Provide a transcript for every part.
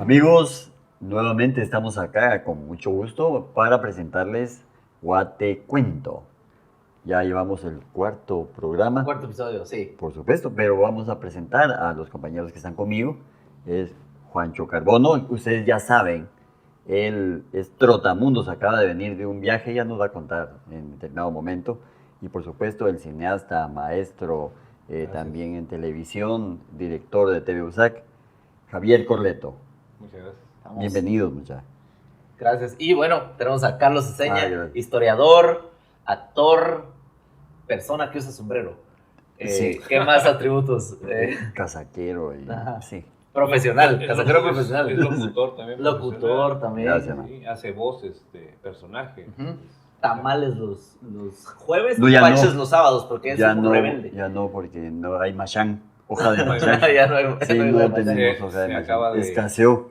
Amigos, nuevamente estamos acá con mucho gusto para presentarles Guate Cuento. Ya llevamos el cuarto programa. Cuarto episodio, sí. Por supuesto, pero vamos a presentar a los compañeros que están conmigo. Es Juancho Carbono, ustedes ya saben, él es trotamundos, acaba de venir de un viaje, ya nos va a contar en determinado momento. Y por supuesto el cineasta, maestro, también en televisión, director de TV USAC, Javier Corleto. Muchas gracias. Bienvenidos, muchachos. Gracias. Y bueno, tenemos a Carlos Ceseña, gracias. Historiador, actor, persona que usa sombrero. Sí. ¿Qué más atributos? Casaquero. Ajá. Sí. Profesional, Es casajero locutor, profesional. Es locutor también. Locutor también. Gracias. Sí, hace voces de personaje. Ujú. Tamales los jueves No, y ya panches no. los sábados, porque es Ya un no, rebelde. ya no, porque no hay machán, hoja de machán. Ya no hay, Sí, ya no hay no la tenemos batalla. hoja de Se machán. acaba de Escaseó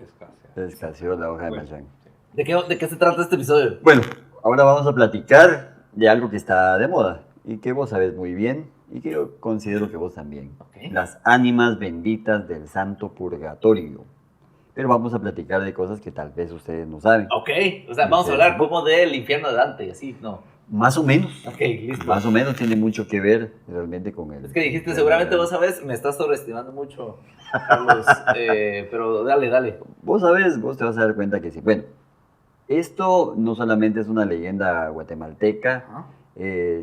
escasear. la hoja de Bueno, machán. ¿De qué se trata este episodio? Bueno, ahora vamos a platicar de algo que está de moda y que vos sabés muy bien y que yo considero que vos también. Ok. Las ánimas benditas del santo purgatorio. Pero vamos a platicar de cosas que tal vez ustedes no saben. Ok, o sea, vamos a hablar como del infierno de Dante, así, ¿no? Más o menos. Ok, listo. Más o menos tiene mucho que ver realmente con el... Es que dijiste, seguramente vos sabes, me estás sobreestimando mucho, Carlos, pero dale. Vos sabés, vos te vas a dar cuenta que sí. Bueno, esto no solamente es una leyenda guatemalteca, Ajá.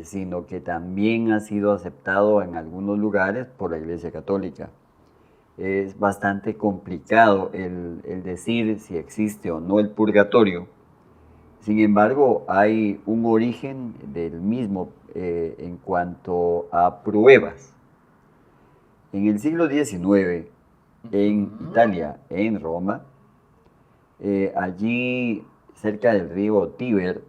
sino que también ha sido aceptado en algunos lugares por la Iglesia Católica. Es bastante complicado el decir si existe o no el purgatorio. Sin embargo, hay un origen del mismo en cuanto a pruebas. En el siglo XIX, en Italia, en Roma, allí cerca del río Tíber,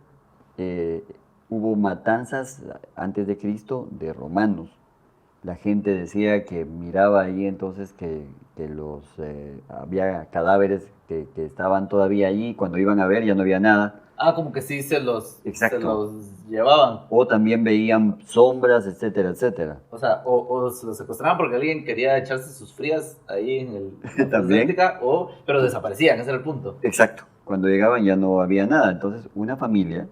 hubo matanzas antes de Cristo de romanos. La gente decía que miraba ahí entonces que había cadáveres que estaban todavía allí, cuando iban a ver ya no había nada. Ah, como que sí se los llevaban. O también veían sombras, etcétera, etcétera. O sea, o se los secuestraban porque alguien quería echarse sus frías ahí en el... También. Pero desaparecían, ese era el punto. Exacto. Cuando llegaban ya no había nada. Entonces una familia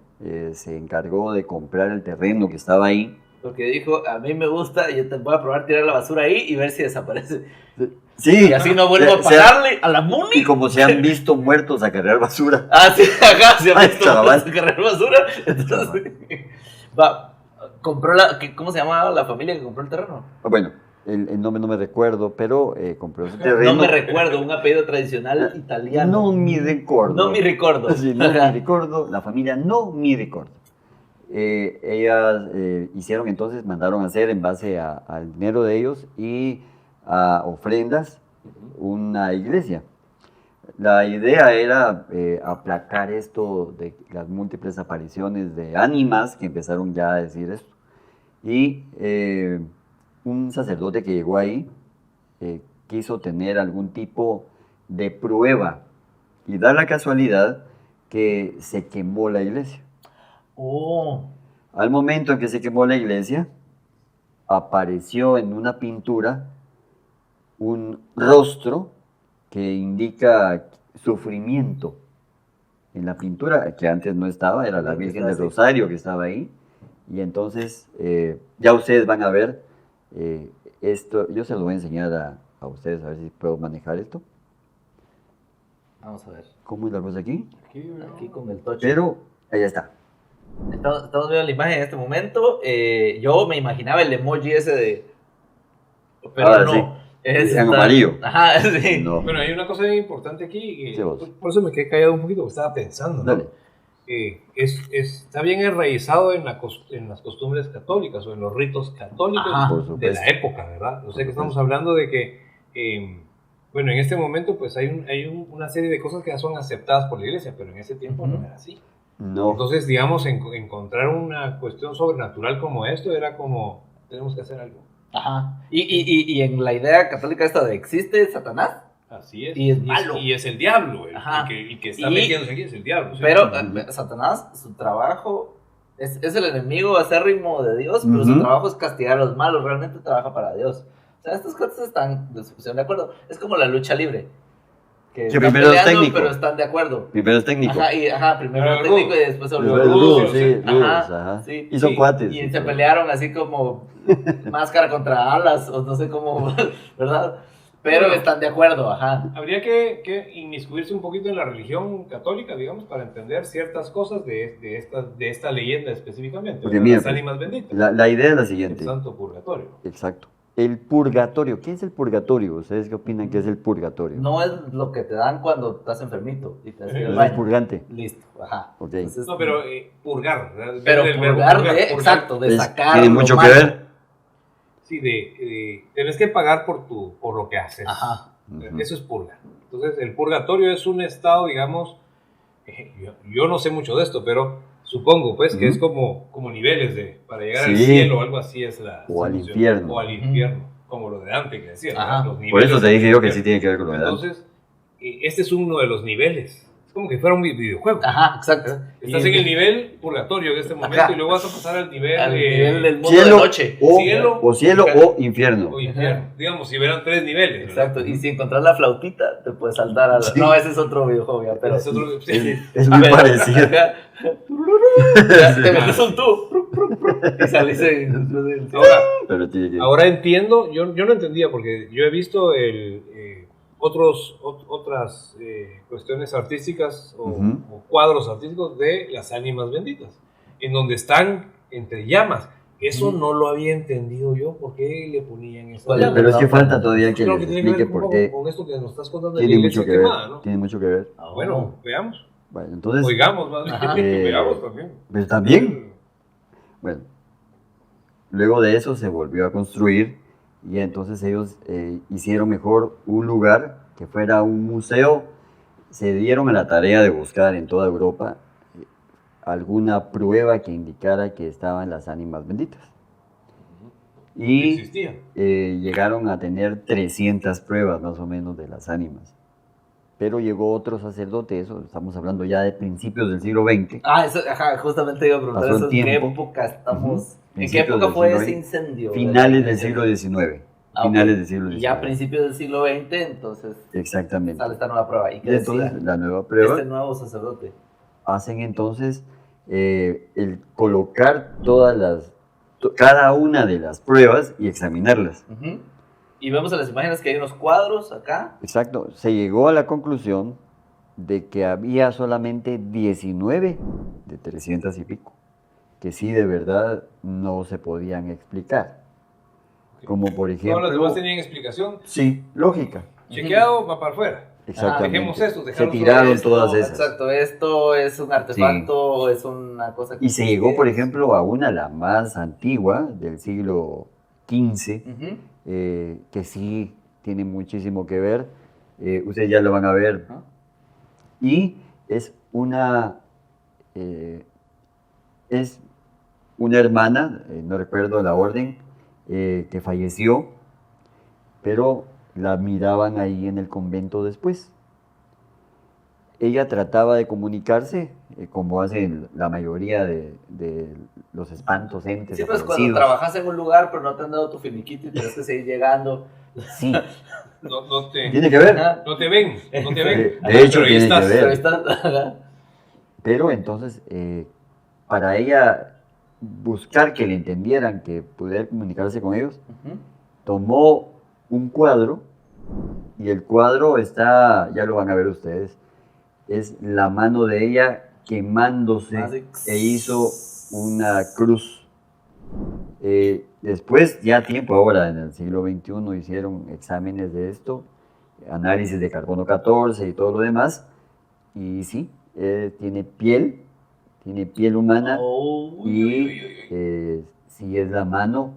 se encargó de comprar el terreno que estaba ahí. Porque dijo, a mí me gusta, yo te voy a probar tirar la basura ahí y ver si desaparece. Sí. Y así no vuelvo a pagarle a la MUNI. Y como se han visto muertos a cargar basura. Ah, sí, ajá, se ha Ay, visto chaval. a cargar basura. Entonces, compró ¿cómo se llamaba la familia que compró el terreno? Bueno, el nombre no me recuerdo, pero compró ese terreno. No me recuerdo, un apellido tradicional italiano. No mi recuerdo. No mi recuerdo. Sí, no mi recuerdo, la familia no mi recuerdo. Ellas hicieron entonces, mandaron a hacer en base al dinero de ellos y a ofrendas una iglesia. La idea era aplacar esto de las múltiples apariciones de ánimas que empezaron ya a decir esto. Y un sacerdote que llegó ahí quiso tener algún tipo de prueba y da la casualidad que se quemó la iglesia. Oh. Al momento en que se quemó la iglesia, apareció en una pintura un rostro que indica sufrimiento. En la pintura, que antes no estaba, era la Virgen del Rosario que estaba ahí. Y entonces, ya ustedes van a ver esto. Yo se lo voy a enseñar a ustedes, a ver si puedo manejar esto. Vamos a ver. ¿Cómo es la cosa aquí? Aquí con el tocho. Pero, ahí está. Estamos viendo la imagen en este momento. Yo me imaginaba el emoji ese de... Pero no. Sí. Es en amarillo. Ajá, sí. No. Bueno, hay una cosa bien importante aquí. Sí, vos. Por eso me quedé callado un poquito, porque estaba pensando, ¿no? Dale. Está bien enraizado en las costumbres católicas o en los ritos católicos Ajá, por de supuesto. la época, ¿verdad? O sea que estamos supuesto. hablando de que, bueno, en este momento pues hay una serie de cosas que ya son aceptadas por la iglesia, pero en ese tiempo no era así. No. Entonces, digamos, encontrar una cuestión sobrenatural como esto era como, tenemos que hacer algo. Ajá. Y en la idea católica esta de existe Satanás. Así es. Y es malo. Y es el diablo. Ajá. El que está metiéndose aquí es el diablo. ¿sí? Pero Satanás, su trabajo es el enemigo acérrimo de Dios, pero su trabajo es castigar a los malos, realmente trabaja para Dios. O sea, estas cosas están de acuerdo. Es como la lucha libre. que Que están primero es peleando, técnico. pero están de acuerdo. Primero es técnico. Primero Pero el técnico y después se volvió Después rudos, rudos, sí. sí, rudos, Ajá, ajá. sí. Y son Sí, cuates. Y se pelearon así como máscara contra alas, o no sé cómo, ¿verdad? Pero Bueno. están de acuerdo, ajá. Habría que inmiscuirse un poquito en la religión católica, digamos, para entender ciertas cosas de esta leyenda específicamente, Porque de mira, las pues, ánimas benditas, La idea es la el siguiente. santo purgatorio. Exacto. El purgatorio. ¿Qué es el purgatorio? ¿Ustedes qué opinan que es el purgatorio? No es lo que te dan cuando estás enfermito y te Pero que ir al es baño. purgante. Listo, ajá. Ok. Entonces, No, pero purgar, ¿verdad? pero Viene del verbo purgar purgar, de, purgar. exacto, de sacar. Tiene lo mucho que malo. ver. Sí, tienes que pagar por lo que haces. Ajá. Ujú. Eso es purga. Entonces, el purgatorio es un estado, digamos, yo no sé mucho de esto, pero supongo, pues, que Ujú. es como niveles para llegar al Sí. cielo o algo así es la O al solución. infierno. O al infierno, como lo de Dante que decía, Ajá. ¿verdad? Los Por niveles eso te del dije yo que infierno. sí tiene que ver con lo de Dante. Entonces, este es uno de los niveles. Es como que fuera un videojuego. Ajá, exacto. Estás en el nivel purgatorio en este momento Ajá. y luego vas a pasar al nivel, al nivel del mundo Cielo de noche. o cielo o infierno. o infierno. Digamos, si hubieran 3 niveles. ¿verdad? Exacto, y si encontrás la flautita, te puedes saltar a la... Sí. No, ese es otro videojuego ya, pero... Ese es otro- Es muy Pero- parecido. Ajá. Ya, te metes un tú y salís en... Ahora, Pero tiene que... ahora entiendo, yo no entendía porque yo he visto otras cuestiones artísticas Ujú. o cuadros artísticos de las ánimas benditas, en donde están entre llamas. Eso Ujú. no lo había entendido yo, ¿por qué le ponían eso? Vale, Pero es que falta todavía que Creo les que tiene que ver explique un por poco qué. con esto que nos estás contando de la Tiene iglesia mucho que ver. quemada, ¿no? Tiene mucho que ver. Bueno, veamos. Bueno, entonces, Oigamos más bien. Ajá. Veamos también. pues también. Bueno, luego de eso se volvió a construir y entonces ellos hicieron mejor un lugar que fuera un museo. Se dieron a la tarea de buscar en toda Europa alguna prueba que indicara que estaban las ánimas benditas. Y Existía. llegaron a tener 300 pruebas más o menos de las ánimas. Pero llegó otro sacerdote, eso estamos hablando ya de principios del siglo XX. Ah, eso, ajá, justamente iba a preguntar Pasó el eso, ¿en qué tiempo. época estamos? Ujú. ¿En qué Principios época del fue siglo ese XX. incendio? Finales del siglo XIX. Ah, ok. Finales del siglo Y XIX. ya a principios del siglo XX, entonces Exactamente. sale esta nueva prueba. ¿Y Y qué entonces decía? la nueva prueba Este nuevo sacerdote. hacen entonces el colocar cada una de las pruebas y examinarlas. Ujú. Y vemos en las imágenes que hay unos cuadros acá. Exacto. Se llegó a la conclusión de que había solamente 19 de 300 y pico, que sí de verdad no se podían explicar. Como por Todas las ejemplo... demás tenían explicación. Sí, lógica. Chequeado, va para afuera. Exactamente. Dejemos esto, Se dejaron tiraron solo esto, todas esas. Exacto, esto es un artefacto, es una cosa que... Y se llegó, por ejemplo, a una, la más antigua, del siglo XV, Ujú. que sí tiene muchísimo que ver. Ustedes ya lo van a ver. Ajá. Y es una hermana, no recuerdo la orden, que falleció, pero la miraban ahí en el convento después. Ella trataba de comunicarse, como hacen la mayoría de los espantos, entes Sí, pues cuando aparecidos. trabajas en un lugar pero no te han dado tu finiquito y tienes que seguir llegando. Sí, No te tiene que ver. Ajá. no te ven. De hecho, Pero ahí tiene que estás. ver. Pero está... Pero entonces, para ella buscar que le entendieran, que pudiera comunicarse con ellos, Ujú. tomó un cuadro y el cuadro está, ya lo van a ver ustedes, es la mano de ella quemándose Así. e hizo una cruz. Después, ya tiempo ahora, en el siglo XXI, hicieron exámenes de esto, análisis de carbono 14 y todo lo demás, y sí, tiene piel humana. Oh, Y si es la mano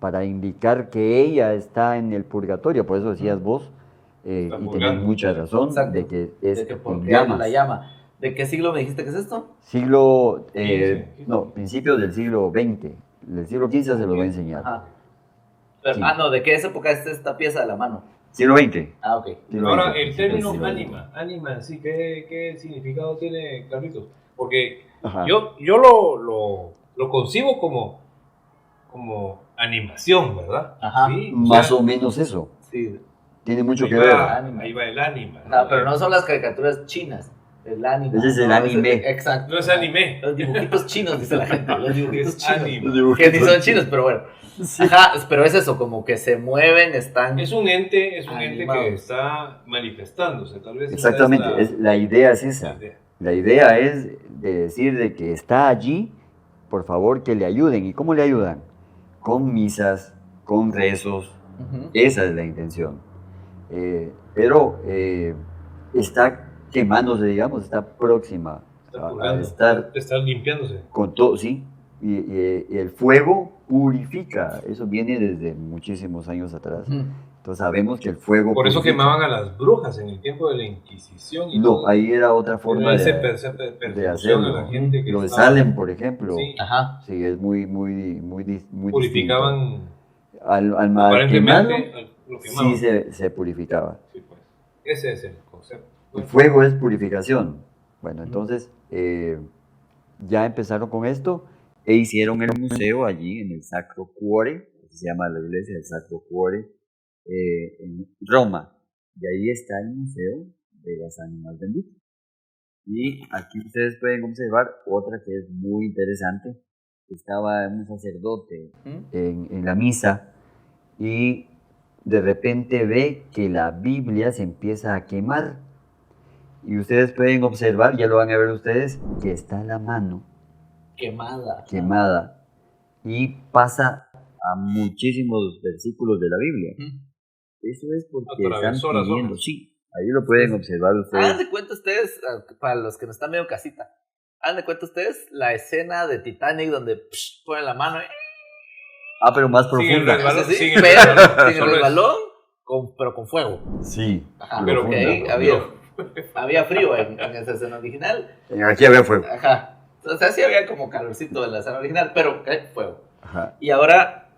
para indicar que ella está en el purgatorio, por eso decías vos, y tenés purgando. mucha razón, Exacto. de que es de que por en qué llamas. la llama. ¿De qué siglo me dijiste que es esto? Siglo, 15. no, principios del siglo XX, del siglo XV se los voy a enseñar. Ajá. Pero, Sí. no, ¿de qué época es esta pieza de la mano? Siglo XX. Ah, ok. siglo Ahora, XX, el principios del término siglo XX. ánima en sí, ¿qué significado tiene, Carlitos? Porque Ajá. yo lo concibo como animación, ¿verdad? Ajá. Sí, Más o menos eso. Sí. Tiene mucho Ahí que ver. va, ahí va el ánima. Pero no son las caricaturas chinas. El anime. Ese es el No, anime. Exacto. No es anime. Los dibujitos chinos, dice la gente. Los dibujitos Es chinos. anime. Que ni son chinos, pero bueno. Sí. Ajá, pero es eso, como que se mueven, están. Es un ente Animados. que está manifestándose, tal vez. Exactamente, la idea es esa. la idea. La idea es de decir de que está allí, por favor que le ayuden. ¿Y cómo le ayudan? Con misas, con rezos. Ujú. Esa es la intención. Pero está quemándose, digamos, está próxima Está a purgando, estar está limpiándose. con todo, sí. Y el fuego purifica. Eso viene desde muchísimos años atrás. Ujú. Entonces sabemos que el fuego Por eso purifica. quemaban a las brujas en el tiempo de la Inquisición. Y No, todo. ahí era otra forma Era ese de persecución hacerlo. a la gente que Lo de estaba- Salem, por ejemplo, Sí, Ajá. sí, es muy distinto. purificaban Al aparentemente quemarlo, lo quemaban. sí se purificaba. Sí, pues. Ese es el concepto. El fuego es purificación. Bueno, entonces ya empezaron con esto e hicieron el museo allí en el Sacro Cuore, que se llama la iglesia del Sacro Cuore, en Roma. Y ahí está el museo de las ánimas benditas. Y aquí ustedes pueden observar otra que es muy interesante. Estaba un sacerdote Ujú. en la misa y de repente ve que la Biblia se empieza a quemar. Y ustedes pueden observar, ya lo van a ver ustedes, que está la mano Quemada. quemada y pasa a muchísimos versículos de la Biblia. Ujú. Eso es porque están Atravesó las pidiendo, hojas. sí, ahí lo pueden observar Hagan ustedes. de cuenta ustedes, para los que nos están viendo casita, hagan de cuenta ustedes la escena de Titanic donde ponen la mano Ah, pero más Sin el profunda. resbalón. así, sin el pero resbalón, sin el solo es- resbalón, pero con fuego. Sí, Ajá, Pero porque profunda. ahí había frío en esa escena original. Aquí había fuego. Ajá. O sea, sí había como calorcito en la escena original, pero fuego. Ajá. Y ahora,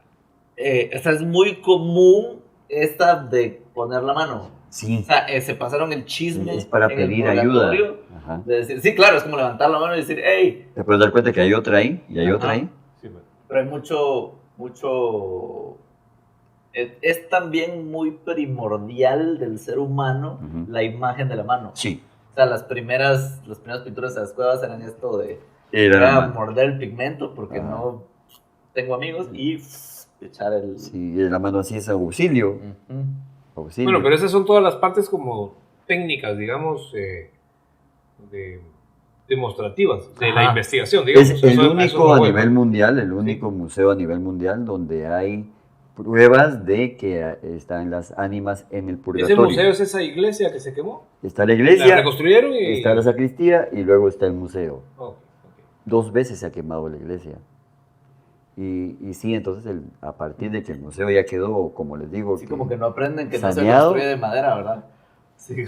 esta es muy común, esta de poner la mano. Sí, O sea, se pasaron el chisme. es para en el pedir ayuda. purgatorio, Ajá. de decir, sí, claro, es como levantar la mano y decir, hey, Te puedes dar cuenta que hay otra ahí y hay Ajá. otra ahí. Sí, pues. pero hay mucho. Es también muy primordial del ser humano Ujú. la imagen de la mano. Sí, O sea, las primeras pinturas de las cuevas eran esto de era la era mano. morder el pigmento porque Ajá. no tengo amigos y echar el. Sí, y la mano así es auxilio. Ujú. Auxilio. Bueno, pero esas son todas las partes como técnicas, digamos, demostrativas de la Ajá. investigación, digamos. Es el Eso- a eso único no a voy, nivel ¿no? mundial, el único museo a nivel mundial donde hay pruebas de que están las ánimas en el Ese purgatorio. museo es esa iglesia que se quemó. Está la La iglesia, reconstruyeron y... está la sacristía y luego está el museo. Ok, ok. 2 veces se ha quemado la iglesia. Y sí, entonces a partir de que el museo ya quedó, como les digo, Así como que no aprenden que no se saneado. construye de madera, ¿verdad? Sí,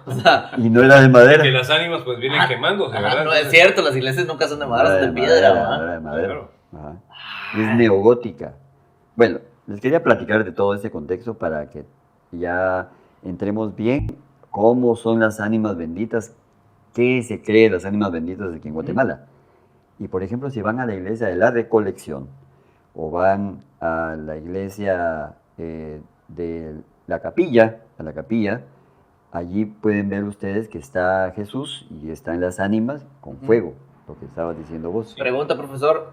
o sea, Y no era de madera. Que las ánimas pues vienen Ajá, quemándose, ajá, ¿verdad? no es cierto, las iglesias nunca son de madera, son de piedra, no ¿verdad? era de madera. Claro. Ajá. Es neogótica. Bueno, les quería platicar de todo este contexto para que ya entremos bien cómo son las ánimas benditas, qué se cree de las ánimas benditas aquí en Guatemala. Y por ejemplo, si van a la iglesia de la Recolección o van a la iglesia de la capilla, allí pueden ver ustedes que está Jesús y están las ánimas con fuego, lo que estabas diciendo vos. Pregunta, profesor,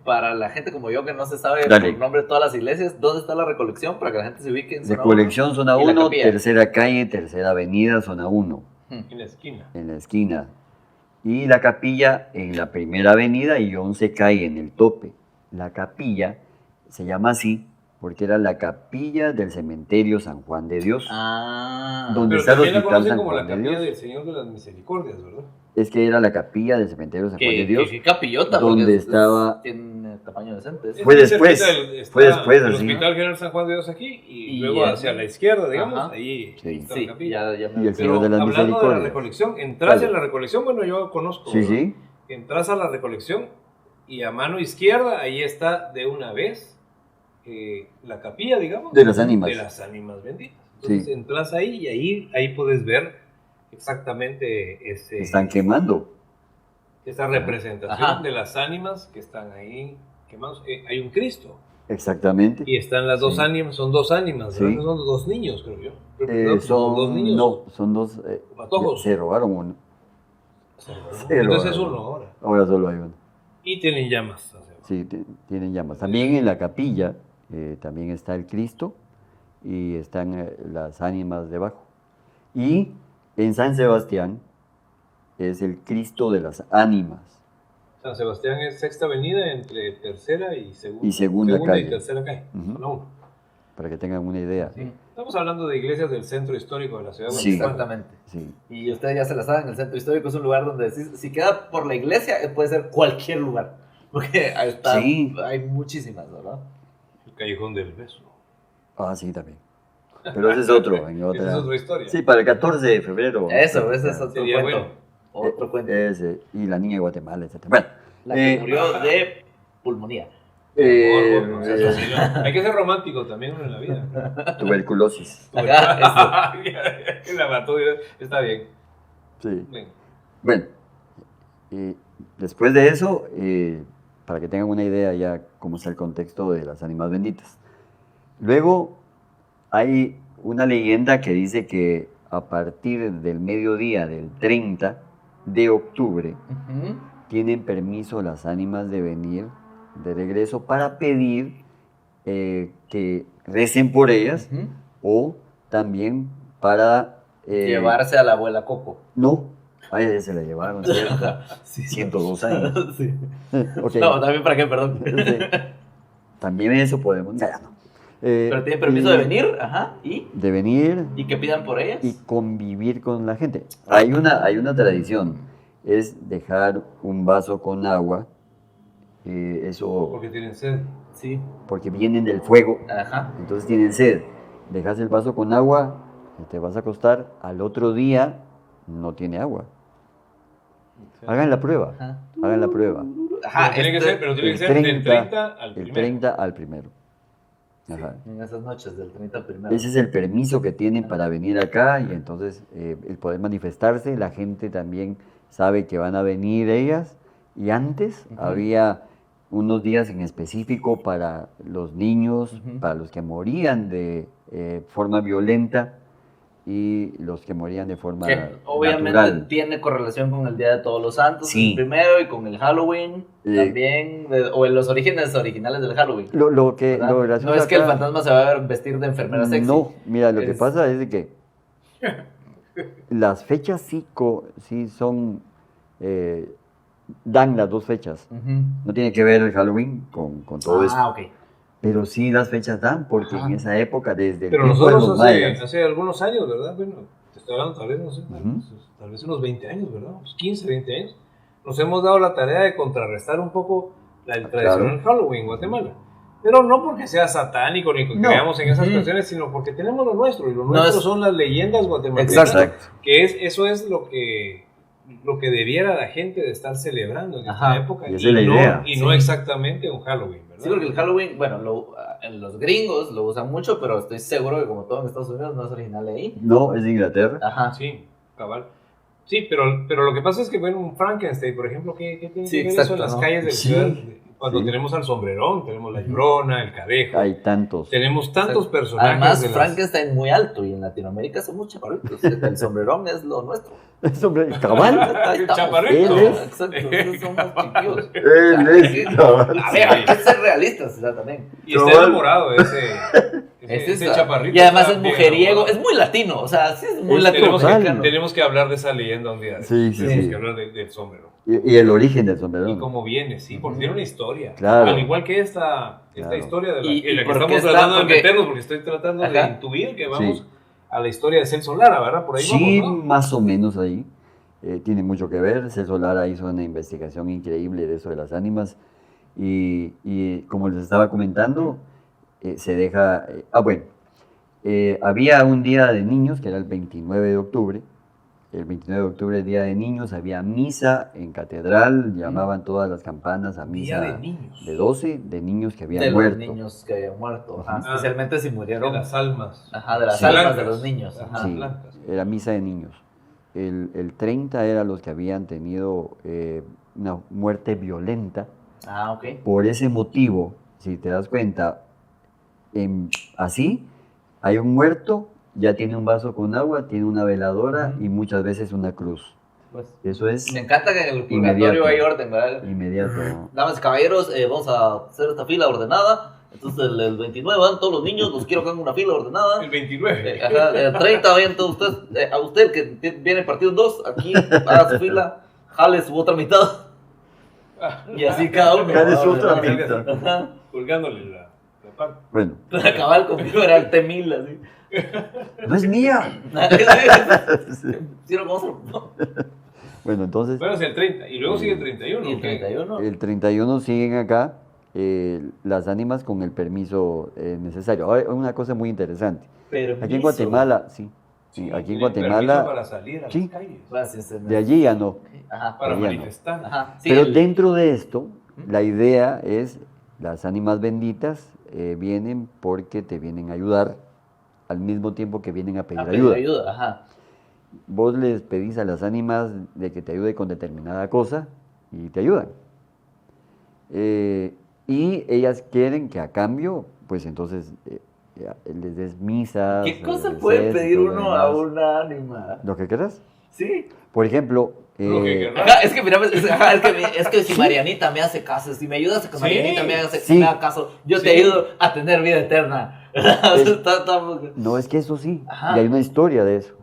para la gente como yo que no se sabe Dale. por nombre de todas las iglesias, ¿dónde está la recolección para que la gente se ubique en zona Recolección, zona y la 1, capilla. tercera calle, tercera avenida, zona 1, En la esquina. en la esquina. Y la capilla en la primera avenida y 11 calle en el tope. La capilla se llama así porque era la capilla del cementerio San Juan de Dios. Ah, ¿Dónde Pero está el también la Hospital conocen San como Juan la de capilla Dios? del Señor de las Misericordias, ¿verdad? Es que era la capilla del cementerio San Juan de Dios. que capillota, donde porque estaba- tiene tamaño decente. Fue Es después, cerquita del- está fue después, el así. Hospital General San Juan de Dios aquí y Y luego el- hacia la izquierda, digamos, Ajá. ahí Sí. está Sí, la capilla. ya Y me el Pero Señor de las hablando de la Misericordias. recolección, entras Dale. en la recolección, bueno, yo conozco. Sí, ¿verdad? sí. Entras a la recolección y a mano izquierda, ahí está de una vez la capilla, digamos. De las ánimas. De las ánimas benditas. Entonces Sí. entras ahí y ahí puedes ver exactamente Están quemando. esa representación Ajá. de las ánimas que están ahí quemados. Hay un Cristo. Exactamente. Y están las dos Sí. ánimas, son dos ánimas, Sí. ¿verdad? Son dos niños, creo yo. Creo que no, son dos niños. No, son dos. Patojos. Se robaron uno. Se robaron Entonces es uno uno. ahora. Ahora solo hay uno. Y tienen llamas. Sí, tienen llamas. También en la capilla también está el Cristo y están las ánimas debajo. Y en San Sebastián es el Cristo de las ánimas. San Sebastián es Sexta Avenida entre Tercera y Segunda. Y Segunda calle. Y Tercera calle. Ujú. Zona 1. Para que tengan una idea. Sí. Estamos hablando de iglesias del centro histórico de la ciudad de Sí. Guatemala. Exactamente. Sí. Y ustedes ya se la saben, el centro histórico es un lugar donde si queda por la iglesia, puede ser cualquier lugar. Porque ahí está, Sí. hay muchísimas, ¿verdad? El Callejón del Beso. Ah, sí, también. Pero ese es otro. En otra. Esa es otra historia. Sí, para el 14 de febrero. Eso, ese es otro Sería cuento. bueno. Otro cuento. Ese, y la niña de Guatemala, etc. Bueno, La que murió de pulmonía. Amor, no seas así, ¿no? Hay que ser romántico también uno en la vida. tuberculosis. Acá, Que la mató, está bien. Sí. Bien. Bueno, después de eso, para que tengan una idea ya cómo está el contexto de las ánimas benditas. Luego hay una leyenda que dice que a partir del mediodía del 30 de octubre Ujú. tienen permiso las ánimas de venir de regreso para pedir que recen por ellas Ujú. o también para... Llevarse a la abuela Coco. No, a ella se la llevaron, ¿cierto? Sí. 102 años. Sí. Ok. No, también para qué, perdón. Sí. También eso podemos... Ya, no. Pero tienen permiso de venir, ajá, De venir y que pidan por ellas. y convivir con la gente. Hay una tradición, es dejar un vaso con agua, eso Porque tienen sed. Sí, porque vienen del fuego, ajá. entonces tienen sed. Dejas el vaso con agua, te vas a acostar, al otro día no tiene agua. Hagan la prueba, Ajá. hagan la prueba. Ajá, Pero tiene que ser, pero tiene que el ser del 30 30 al El primero. 30 al primero. Ajá. en esas noches del 30 al primero. Ese es el permiso que tienen para venir acá y entonces el poder manifestarse, la gente también sabe que van a venir ellas y antes Ujú. había unos días en específico para los niños, Ujú. para los que morían de forma violenta y los que morían de forma Que obviamente natural. tiene correlación con el Día de Todos los Santos, Sí. el primero, y con el Halloween Eh. también, o en los orígenes originales del Halloween. Lo ¿verdad? gracioso No es que el acá- fantasma se va a vestir de enfermera sexy. No, mira, lo que Es- pasa es de que las fechas sí son, dan las dos fechas. Ujú. No tiene que ver el Halloween con todo eso, ok. pero sí las fechas dan, porque Ajá. en esa época, desde el Pero tiempo de nosotros los hace, mayas, hace algunos años, ¿verdad? Bueno, te estoy hablando tal vez, no sé, Ujú. tal vez unos 20 años, ¿verdad? Unos 15, 20 años. Nos hemos dado la tarea de contrarrestar un poco el tradicional Halloween en Guatemala. Pero no porque sea satánico ni que No. creamos en esas Ujú. cuestiones, sino porque tenemos lo nuestro. Y lo No nuestro es- son las leyendas guatemaltecas. Exacto. Que eso es lo que debiera la gente de estar celebrando en Ajá. esta época. Y esa es la idea. Y no Sí. exactamente un Halloween, ¿verdad? Sí, porque el Halloween, bueno, los gringos lo usan mucho, pero estoy seguro que como todo en Estados Unidos no es original de ahí. no, es de Inglaterra. Ajá. Sí, cabal. Sí, pero lo que pasa es que, bueno, un Frankenstein, por ejemplo, ¿qué tiene Sí, que ver exacto, eso en las ¿no? calles de Sí, ciudad? Cuando sí. tenemos al sombrerón, tenemos la llorona, el cadejo, Hay tantos. tenemos tantos personajes. Además, de las- Frankenstein es muy alto y en Latinoamérica somos chaparritos. El sombrerón es lo nuestro. Es hombre, cabal. Ahí El estamos. chaparrito. Él es- Exacto, nosotros somos chiquillos. Él es cabal. A ver, hay que ser realistas, o sea, también. Y está Cabal. enamorado de ese Ese chaparrito. y además está es bien mujeriego, enamorado. es muy latino, o sea, sí es muy Es Tenemos latinoamericano. tenemos que hablar de esa leyenda un día. Sí, sí, Tenemos sí. que hablar del sombrero. Y el origen del Y sombrerón. cómo viene, sí, porque tiene una historia. Claro. Al igual que esta Claro. historia de la, Y en la que porque estamos está- tratando de porque- meternos, porque estoy tratando de Ajá. intuir que vamos Sí. a la historia de Celso Lara, ¿verdad? Por ahí Sí, vamos, ¿no? más o menos ahí. Tiene mucho que ver. Celso Lara hizo una investigación increíble de eso de las ánimas. Y como les estaba comentando, se deja... bueno, había un día de niños, que era el 29 de octubre. El 29 de octubre, Día de Niños, había misa en catedral, llamaban todas las campanas a misa Día de niños. de 12 de niños que habían De muerto. los niños que habían muerto, ajá, Ah. especialmente si De murieron. las almas. Ajá, de las Sí. almas de Blancas. los niños. Ajá. Sí, blancas. era misa de niños. El 30 era los que habían tenido una muerte violenta. Ah, ok. Por ese motivo si te das cuenta, así, hay un muerto, ya tiene un vaso con agua, tiene una veladora y muchas veces una cruz. Pues, Eso es me encanta que en el Inmediato. purgatorio hay orden, ¿verdad? inmediato. Damas y caballeros, vamos a hacer esta fila ordenada. Entonces el 29 van todos los niños, los quiero que hagan una fila ordenada. El 29. El 30 vayan todos ustedes, a usted que viene partido en 2, aquí haga su fila, jale su otra mitad. Y así cada uno. Jale su otra ¿verdad? mitad. Ajá. Colgándole la parte. Bueno, Para acabar conmigo era el T-1000, así. no es mía. Sí, no, vamos a... Bueno, entonces, Bueno, es el 30. Y luego sigue el 31. Y el ¿ok? 31. el 31 siguen acá las ánimas con el permiso necesario. Ahora, una cosa muy interesante. Aquí en Guatemala, sí, Sí, aquí en tienen permiso Guatemala, para salir a sí. las calles. Gracias. de allí ya no. Ajá. Para Ya no. manifestar. Ajá. Sí, Pero el- dentro de esto, la idea es, las ánimas benditas vienen porque te vienen a ayudar al mismo tiempo que vienen a pedir a pedir ayuda. ayuda. Ajá. Vos les pedís a las ánimas de que te ayude con determinada cosa y te ayudan. Y ellas quieren que a cambio, pues entonces les des misas. ¿Qué cosa les puede des y pedir todo lo uno a demás. una ánima? Lo que quieras. Sí. Por ejemplo, Lo que querrás. Ajá, es que mira, es que si Marianita me hace caso, si me ayudas a que Sí. Marianita me Sí. haga caso, yo te Sí. ayudo a tener vida eterna. no es que eso sí, Ajá. y hay una historia de eso,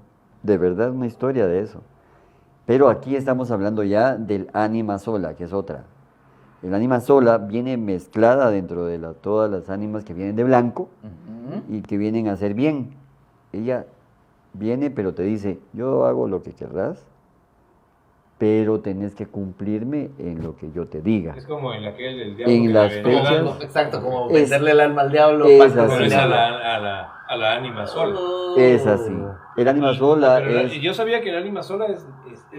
de verdad una historia de eso. Pero aquí estamos hablando ya del ánima sola, que es otra. El ánima sola viene mezclada dentro de todas las ánimas que vienen de blanco Ujú. y que vienen a hacer bien. Ella viene, pero te dice, yo hago lo que querrás, pero tenés que cumplirme en lo que yo te diga. Es como en aquel del diablo. En que las le vendió el fechas- alma. Exacto, como Es- venderle el alma al diablo. es pacto con así. el Pero es diablo. a la ánima sola. Es así. El ánima sola Pero es... yo sabía que el ánima sola es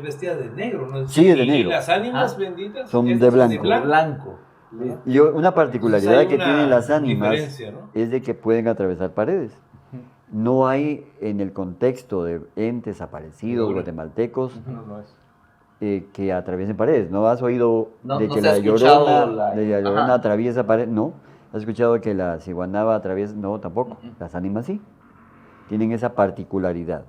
vestida de negro, ¿no? Sí, es de Y negro. las ánimas Ah. benditas Son estas de blanco. Blanco. Y una particularidad Entonces hay que una tienen las ánimas diferencia, ¿no? es de que pueden atravesar paredes. No hay en el contexto de entes aparecidos Seguro. guatemaltecos No es. que atraviesen paredes. ¿No has oído No- de no que se ha la escuchado llorona, la- de la llorona Ajá. atraviesa paredes? No. ¿Has escuchado que la ciguanaba atraviesa? No, tampoco. Las ánimas sí. Tienen esa particularidad.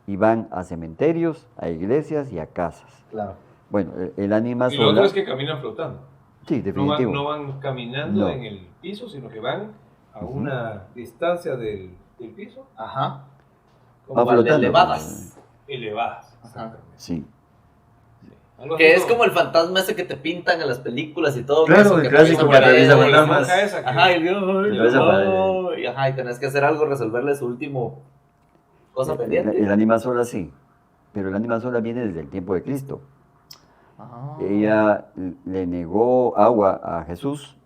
Y van a cementerios, a iglesias y a casas. Claro. Bueno, el ánima Y lo otro sola... es que caminan flotando. Sí, definitivo. No van caminando No. en el piso, sino que van a una distancia del piso Ajá. como Va Como al de flotando. elevadas. elevadas. Ajá. Exactamente. Sí. Algo así Que es como el fantasma ese que te pintan en las películas y todo. Claro, eso, el que clásico atraviesa que atraviesa paredes, la fantasmas. monja esa que- Ajá, y yo, Atraviesa paredes. ajá, y tenés que hacer algo, resolverle su último cosa pendiente. El ánima sola sí, pero el ánima sola viene desde el tiempo de Cristo. Ah. Ella le negó agua a Jesús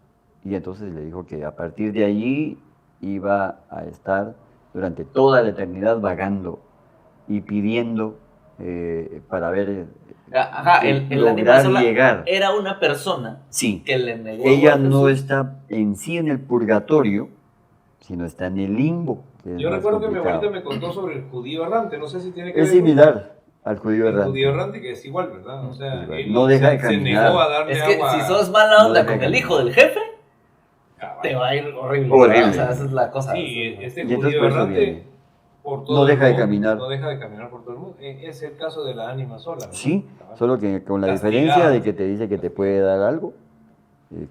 y entonces le dijo que a partir de allí iba a estar durante toda la eternidad vagando y pidiendo para ver Ajá, el lograr ánima sola llegar. era una persona Sí, que le negó ella a no Jesús. está en sí en el purgatorio, sino está en el limbo. Que es Yo más recuerdo que mi complicado. abuelita me contó sobre el judío errante. No sé si tiene que Es ver con- similar al judío El errante. judío errante que es igual, ¿verdad? O sea, Igual. él No deja de se caminar. negó a darle Es que agua. si sos mala onda No con deja el de hijo del jefe, Cabal. te va a ir horrible. Horrible. ¿verdad? O sea, esa es la cosa. Sí, este Y entonces judío por eso errante viene. por todo No el deja de mundo, caminar. No deja de caminar por todo el mundo. Es el caso de la ánima sola, ¿verdad? Sí, Cabal. solo que con la Castigada. diferencia de que te dice que te puede dar algo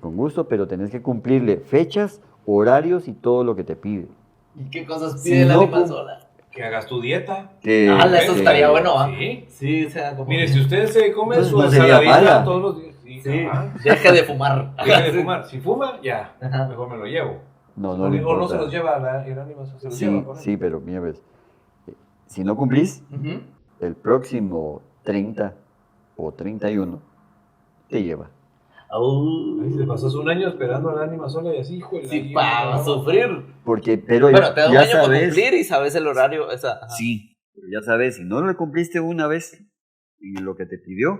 con gusto, pero tenés que cumplirle fechas, horarios y todo lo que te pide. ¿Y qué cosas Si pide el no ánima cum- sola? Que hagas tu dieta. Eso estaría bueno, ¿ah? Sí. Sí, o sea, como... Mire, si usted se come Entonces su no sería ensaladita mala. todos los días. Sí, Sí, cabal. deje de fumar. Deja de fumar. Si fuma, ya. Ajá. Mejor me lo llevo. No, O no le no se importa. los lleva el ánima, se los Sí, lleva. con él. sí, pero mira, ves, si no cumplís, Ujú. el próximo 30 o 31 te lleva. Au. Ahí se pasó un año esperando al ánima sola y así, hijo de la Sí, guía, para ¿no? sufrir. Porque, pero Bueno, te da un ya año para sabes, cumplir y sabes el horario. Esa, ajá. sí, pero ya sabes, si no lo cumpliste una vez y lo que te pidió,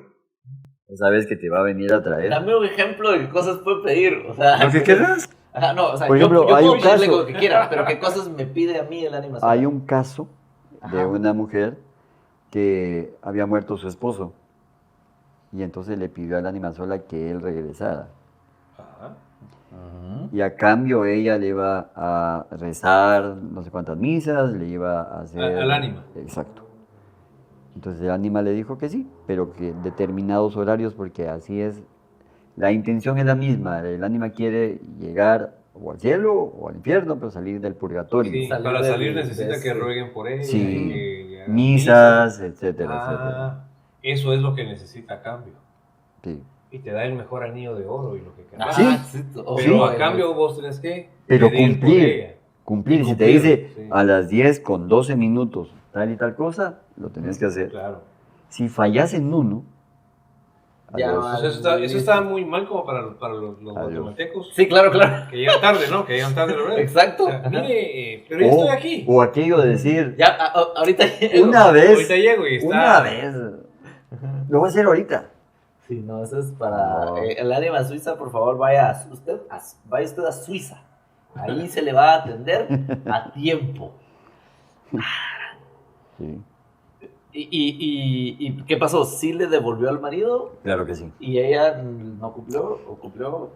ya sabes que te va a venir a traer. Dame un ejemplo de qué cosas puedo pedir. O sea, Lo que quieras. Ajá, no, o sea, Por ejemplo, yo hay puedo un pedirle caso- lo que quiera, pero qué cosas me pide a mí el ánima sola. Hay un caso de Ajá. una mujer que había muerto su esposo y entonces le pidió al ánima sola que él regresara. Ajá. Y a cambio ella le iba a rezar no sé cuántas misas, le iba a hacer... Al ánima. Exacto. Entonces el ánima le dijo que sí, pero que en determinados horarios, porque así es, la intención es la misma, el ánima quiere llegar o al cielo o al infierno, pero salir del purgatorio. Sí, Salir para del- salir necesita de que ese- rueguen por ella. Sí, y que hagan misas, etcétera, etcétera. Ah, eso es lo que necesita a cambio. Sí. Y te da el mejor anillo de oro y lo que quieras. Sí. Pero Sí. a cambio vos tenés que Pero pedir por cumplir, ella. cumplir. Y Si te cumplir, dice sí. a las 10 con 12 minutos tal y tal cosa, lo tenés que hacer. Claro. Si fallas en uno, Ya, adiós. O sea, eso está muy mal como para los Adiós. guatemaltecos. Sí, claro, claro. Que llegan tarde, ¿no? Que llegan tarde, ¿verdad? Exacto. O sea, mire, pero yo estoy aquí. O aquello de decir, Ya, ahorita llego. una vez, Ahorita llego y está. una vez, lo voy a hacer ahorita. Sí, no, eso es para No. el ánima Suiza, por favor, vaya usted a Suiza. Ahí se le va a atender a tiempo. Sí, ¿Y qué pasó? ¿Sí le devolvió al marido? claro que sí. ¿Y ella no cumplió? ¿O cumplió?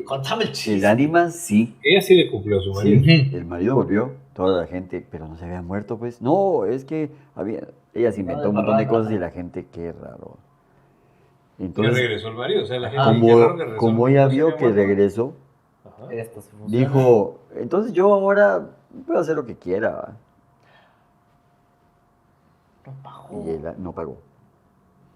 Contame el El chiste. ánima sí, Ella sí le cumplió a su marido. sí, el marido volvió, toda la gente, pero no se había muerto, pues. No, es que ella se inventó un montón de cosas y la gente, qué raro. Ya Entonces, regresó el marido. O sea, la gente Ajá. qué raro que regresó. como ella No se vio había que muerto. regresó, Ajá. Esto sí funciona. dijo, entonces yo ahora puedo hacer lo que quiera, ¿va? No pagó. Y él no pagó.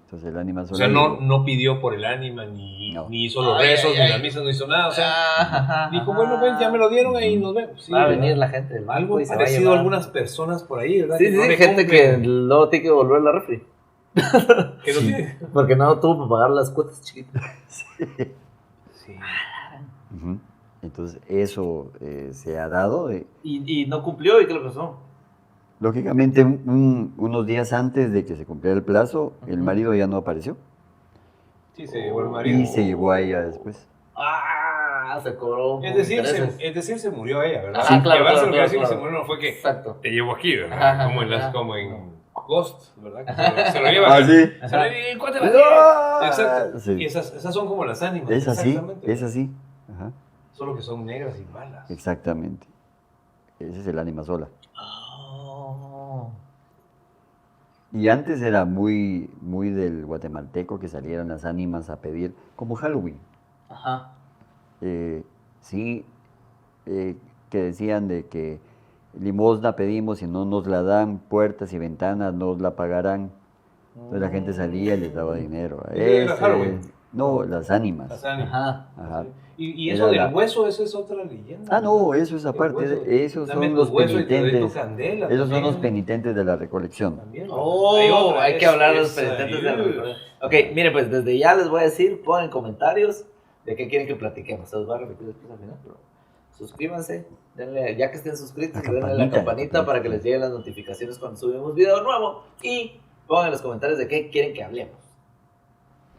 Entonces el ánima O solo sea, dijo, no pidió por el ánima, ni, No. ni hizo los Ay, rezos, ay, ni ay. la misa, no hizo nada. O sea, Ajá, dijo, ajá. bueno, pues ya me lo dieron, ahí nos vemos. Sí, Va a ¿verdad? venir la gente del banco Algo y se va a parecido a llevar. algunas personas por ahí, ¿verdad? Sí, Que no sí, le gente que cumplen, luego tiene que devolver la refri. que no tiene. Porque no tuvo para pagar las cuotas chiquitas. Sí. ujú. Entonces eso se ha dado. Y no cumplió, ¿y qué le pasó? Lógicamente, unos días antes de que se cumpliera el plazo, el Ujú. marido ya no apareció Sí, se llevó el marido. y se llevó a ella después. Ah, se cobró. Es por decir, intereses. se murió ella, ¿verdad? Ajá, claro, Llevarse claro, lo que claro, decir que se claro. murió no fue que Exacto. te llevo aquí, ¿verdad? Ajá, como, ajá. como en Ghost, ¿verdad? Que se lo lleva. Ah, sí. Se lo lleva, ¿cuál te va a Ah, llevar? Exacto. sí. Y esas son como las ánimas. Es así, exactamente. es así. Ajá, Solo que son negras y malas. exactamente. Ese es el ánima sola. Oh. Y antes era muy, muy del guatemalteco que salieran las ánimas a pedir, como Halloween. Ajá. Sí, que decían de que limosna pedimos y no nos la dan, puertas y ventanas nos la pagarán. Entonces la gente salía y les daba dinero. ¿Y qué era Halloween? No, las ánimas. Las ánimas. Ajá. Ajá. Y eso Era del hueso, eso es otra leyenda. Ah, no, eso es El aparte. hueso. Esos Dame son tu los hueso y te doy tu penitentes. candela Esos son también. los penitentes de la recolección. También. Oh, hay que hablar de los esa, penitentes de la ugh. religión. Ok, mire, pues desde ya les voy a decir, pongan comentarios de qué quieren que platiquemos. Se los voy a repetir después al final, pero suscríbanse, denle, ya que estén suscritos, La denle la campanita, campanita para que les lleguen las notificaciones cuando subimos video nuevo y pongan en los comentarios de qué quieren que hablemos.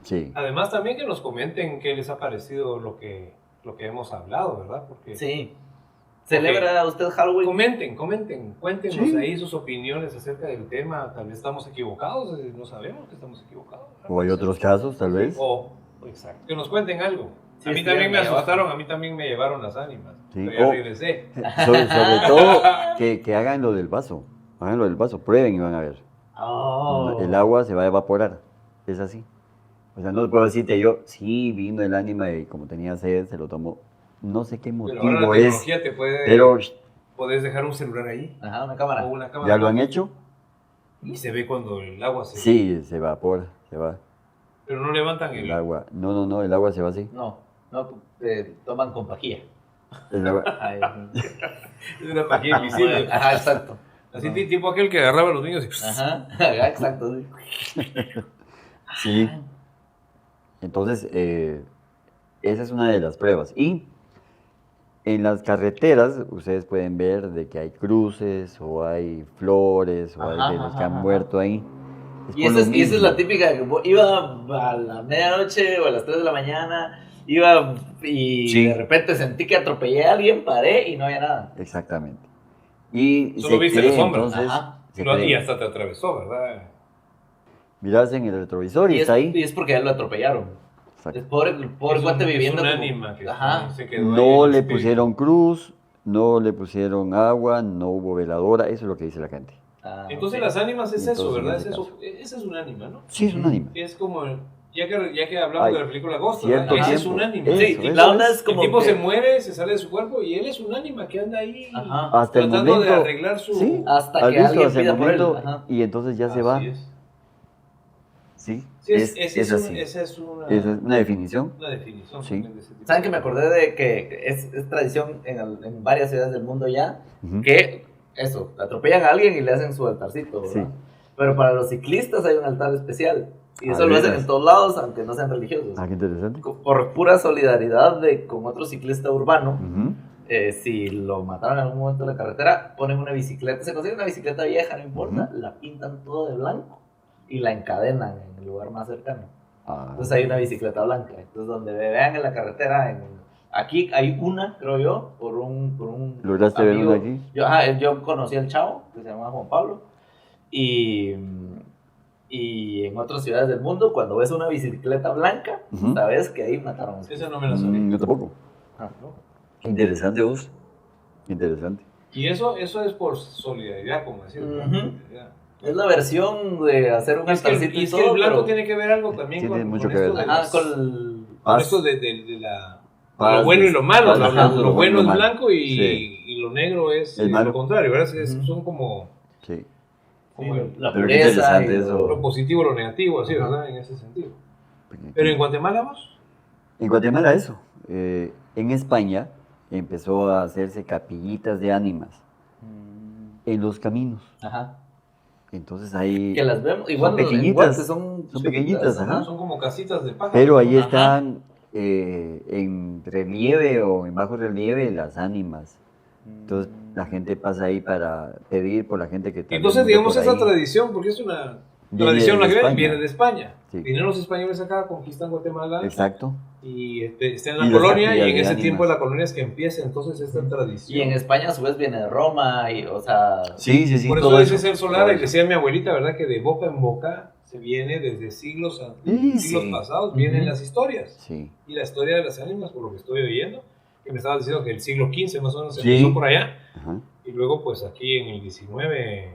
Sí. Además también que nos comenten qué les ha parecido lo que hemos hablado, ¿verdad? Porque Sí. ¿Celebra usted Halloween? comenten, cuéntenos Sí. ahí sus opiniones acerca del tema. Tal vez estamos equivocados, no sabemos que estamos equivocados. ¿verdad? O hay otros casos, tal vez. Exacto. Que nos cuenten algo. Sí, a mí sí, también me ahí abajo. asustaron, a mí también me llevaron las ánimas. Sí. Pero ya Oh. regresé. Sobre todo que hagan lo del vaso. Hagan lo del vaso, prueben y van a ver. Oh. El agua se va a evaporar. Es así. O sea, no puedo decirte yo, sí, vino el ánima y como tenía sed, se lo tomó. No sé qué Pero ahora la motivo es, tecnología te puede... pero Puedes dejar un celular ahí Ajá, una cámara. o una cámara. ¿ya lo han hecho? Y se ve cuando el agua se... Sí, se evapora, se va. Pero no levantan El agua. No, el agua se va así. No, toman con pajilla. El agua- Ay, Es una pajilla invisible. Ajá, exacto. Así tipo aquel que agarraba a los niños y... Ajá, exacto. Sí. Sí. Entonces, esa es una de las pruebas. Y en las carreteras, ustedes pueden ver de que hay cruces, o hay flores, o Ajá, hay de los que ajá, han ajá. muerto ahí. Es Y por esa lo es, esa es mismo. la típica, que iba a la medianoche o a las 3 de la mañana, iba y Sí. de repente sentí que atropellé a alguien, paré y no había nada. Exactamente. Y Solo se viste cree, la sombra. entonces, Ajá. se No, y cree. hasta te atravesó, ¿verdad? Miras en el retrovisor y, Y está ahí. es porque ya lo atropellaron. Exacto. Es pobre guate viviendo. Es un como- ánima que Ajá. se quedó ahí No en le el espíritu. pusieron cruz, no le pusieron agua, no hubo veladora, eso es lo que dice la gente. Ah, Entonces ok. las ánimas es eso, Entonces, en ¿verdad? ese Es eso. caso. Esa es un ánima, ¿no? Sí, es un ánima. Es como, ya que hablamos Ay, de la película Ghost, cierto ¿verdad? Ese es tiempo. un ánima. Eso, Sí, eso la onda es. es como el tipo que- se muere, se sale de su cuerpo y él es un ánima que anda ahí Ajá. Hasta el tratando momento. de arreglar su... Sí, Hasta ¿has que visto? alguien Hasta el pida por él, momento, ajá. y entonces ya se Así va. es. Sí, Sí, es así. esa es una Esa es una definición. definición Sí. también de ese tipo. ¿Saben que me acordé de que es tradición en varias ciudades del mundo ya? Ujú. Que eso, atropellan a alguien y le hacen su altarcito, ¿verdad? Sí. Pero para los ciclistas hay un altar especial. Y Ah, eso lo hacen ¿veras? en todos lados, aunque no sean religiosos. Ah, qué interesante. Por pura solidaridad con otro ciclista urbano, Ujú. si lo mataron en algún momento en la carretera, ponen una bicicleta, se consigue una bicicleta vieja, no importa, Ujú. la pintan todo de blanco y la encadenan en el lugar más cercano. Ah, Entonces hay una bicicleta blanca. Entonces donde me vean en la carretera, aquí hay una, creo yo, por un ¿Lograste ver amigo. una aquí? Yo conocí al chavo, que se llama Juan Pablo, y en otras ciudades del mundo, cuando ves una bicicleta blanca, Ujú. sabes que ahí mataron a un Esa no me la sabía. Yo tampoco. Ah, Qué interesante, vos. Qué interesante. Y eso es por solidaridad, como decía. Ujú. Es la versión de hacer un Es que, altarcito y y es que el todo, blanco pero... tiene que ver algo también Tiene con, mucho con que ver. esto de Ajá, las- con el... con Paz. esto de la... Paz, lo bueno y lo malo. paz, Lo, ajá, lo bueno es malo. blanco y, Sí. y lo negro es El malo. lo contrario, ¿verdad? Ujú. Son como Sí. como la Pero qué pureza interesante y eso. lo positivo, lo negativo, así, Ajá. ¿verdad? En ese sentido. Pero en Guatemala, vos, En Guatemala eso. En España empezó a hacerse capillitas de ánimas en los caminos. Ajá. Entonces ahí... Que las vemos, igual Son en pequeñitas, Guate son son chiquitas, pequeñitas, ajá. son como casitas de pájaro. Pero ahí Ajá. están en relieve o en bajo relieve las ánimas. Entonces la gente pasa ahí para pedir por la gente que tal vez Entonces, murió digamos, por esa ahí. tradición, porque es una Viene tradición de la que España. viene de España. Sí. Vinieron los españoles acá, conquistan Guatemala Exacto. y está en Y la las colonia, y capillas en de ese ánimas. tiempo de la colonia es que empieza entonces esta tradición. Y en España a su vez viene de Roma, y, o sea... Sí, sí, sí. Por eso todo dice eso, ser solar, todo y decía mi abuelita, ¿verdad? Que de boca en boca se viene desde siglos, Sí, siglos sí. pasados, vienen Ujú. las historias. Sí. Y la historia de las ánimas, por lo que estoy oyendo, que me estaba diciendo que el siglo XV más o menos Sí. empezó por allá, Ajá. y luego pues aquí en el XIX